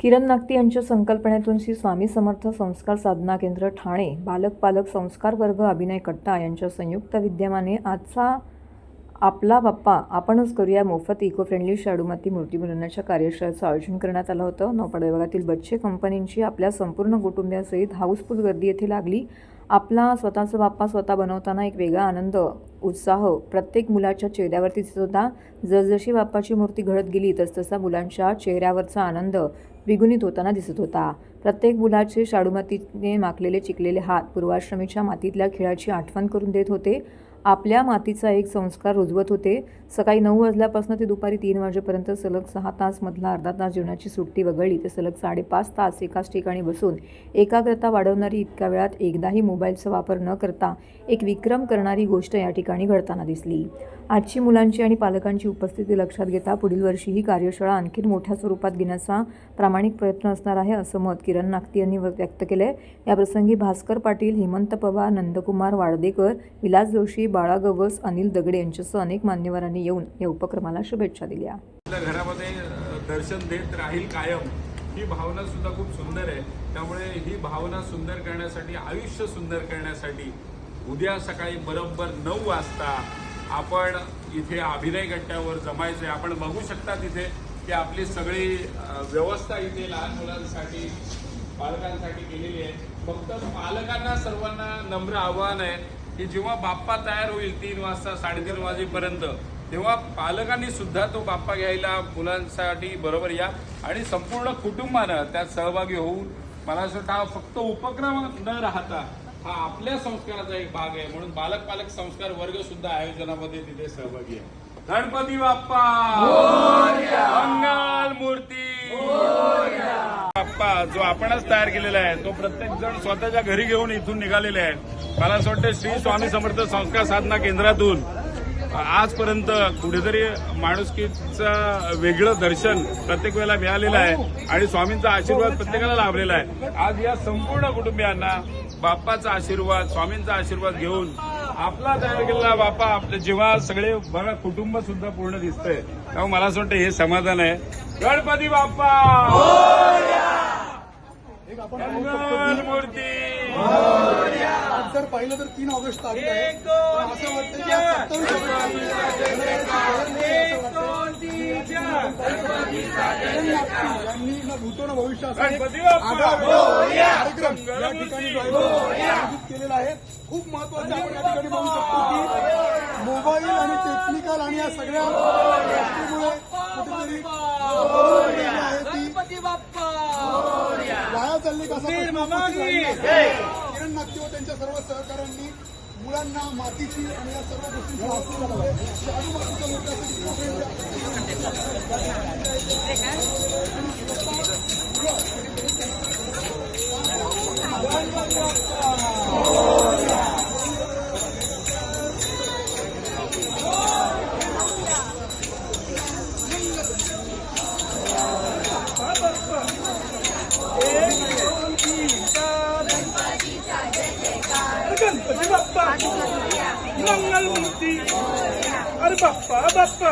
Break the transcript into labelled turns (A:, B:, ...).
A: किरण नागती यांच्या संकल्पनेतून श्री स्वामी समर्थ संस्कार साधना केंद्र ठाणे, बालक पालक संस्कार वर्ग अभिनय कट्टा यांच्या संयुक्त विद्यमाने आजचा आपला बाप्पा आपणच करूया मोफत इको फ्रेंडली शाडूमाती मूर्ती बनवण्याच्या कार्यशाळेचं आयोजन करण्यात आलं होतं। नौपाड विभागातील बच्चे कंपनींची आपल्या संपूर्ण कुटुंबियासहित हाऊसफुल गर्दी येथे लागली। आपला स्वतःचा बाप्पा स्वतः बनवताना एक वेगळा आनंद उत्साह प्रत्येक मुलाच्या चेहऱ्यावरती दिसत होता। जसजशी बाप्पाची मूर्ती घडत गेली तसतसा मुलांच्या चेहऱ्यावरचा आनंद द्विगुणित होताना दिसत होता। प्रत्येक मुलाचे शाडूमातीने माखलेले चिकलेले हात पूर्वाश्रमीच्या मातीतल्या खेळाची आठवण करून देत होते। आपल्या मातीचा एक संस्कार रुजवत होते। सकाळी 9 वाजल्यापासून ते दुपारी 3 वाजेपर्यंत सलग 6 तास मधला अर्धा तास जेवणाची सुट्टी वगळली ते सलग 5.5 तास एकाच ठिकाणी बसून एकाग्रता वाढवणारी इतक्या वेळात एकदाही मोबाईलचा वापर न करता एक विक्रम करणारी गोष्ट या ठिकाणी घडताना दिसली। आजची मुलांची आणि पालकांची उपस्थिती लक्षात घेता पुढील वर्षी ही कार्यशाळा आणखी मोठ्या स्वरूपात घेण्याचा प्रामाणिक प्रयत्न असणार आहे असं मत किरण नागती यांनी व्यक्त केले। या प्रसंगी भास्कर पाटील, हेमंत पवार, नंदकुमार वाडदेकर, विलास जोशी, बाळा गवस, अनिल दगडे यांच्यासह अनेक मान्यवरांनी येऊन या उपक्रमाला शुभेच्छा दिल्या।
B: आपल्या घरामध्ये दर्शन देत राहील कायम ही भावना सुद्धा खूप सुंदर आहे। त्यामुळे ही भावना सुंदर करण्यासाठी, आयुष्य सुंदर करण्यासाठी उद्या सकाळी बरोबर 9 वाजता आपण इथे अभिनय गट्ट्यावर जमायचंय। आपण बघू शकता तिथे की आपली सगळी व्यवस्था इथे लहान मुलांसाठी पालकांसाठी केलेली आहे। फक्त पालकांना सर्वांना नम्र आव्हान आहे की जेव्हा बाप्पा तयार होईल 3 वाजता 3:30 वाजेपर्यंत तेव्हा पालकांनी सुद्धा तो बाप्पा घ्यायला मुलांसाठी बरोबर या आणि संपूर्ण कुटुंबानं त्यात सहभागी होऊन मला असं वाटतं हा फक्त उपक्रम न राहता हा आपल्या संस्काराचा एक भाग आहे। म्हणून बालक पालक संस्कार वर्ग सुद्धा आयोजनामध्ये तिथे सहभागी आहे। गणपती बाप्पा मंगल मूर्ती बाप्पा जो आपणच तयार केलेला आहे तो प्रत्येक जण स्वतःच्या घरी घेऊन इथून निघालेले आहे। मला असं वाटतं श्री स्वामी समर्थ संस्कार साधना केंद्रातून आजपर्यंत कुठेतरी माणुसकीचं वेगळं दर्शन प्रत्येक वेळेला मिळालेलं आहे आणि स्वामींचा आशीर्वाद प्रत्येकाला लाभलेला आहे। आज या संपूर्ण कुटुंबियांना बाप्पाचा आशीर्वाद, स्वामींचा आशीर्वाद घेऊन आपला तयार केलेला बाप्पा आपले जेव्हा सगळे बघा कुटुंब सुद्धा पूर्ण दिसतंय तेव्हा मला असं वाटतं हे समाधान आहे। गणपती बाप्पा मंगल मूर्ती
C: जर पाहिलं तर 3 ऑगस्ट तारीख आहे। असं वाटतं की आज 27 यांनी ना भूतो ना भविष्य असा एक कार्यक्रम या ठिकाणी आयोजित केलेला आहे। खूप महत्वाचं आपण या ठिकाणी बघू शकतो की मोबाईल आणि टेक्निकल आणि या सगळ्या गोष्टीमुळे कुठेतरी आहे ती वाया चालली का किरण नागती व त्यांच्या सर्व सहकाऱ्यांनी मुलांना मातीची आणि या सर्व गोष्टींची शाडू मातीच्या
D: गणपती बाप्पा मंगल मूर्ती अरे बाप्पा बाप्पा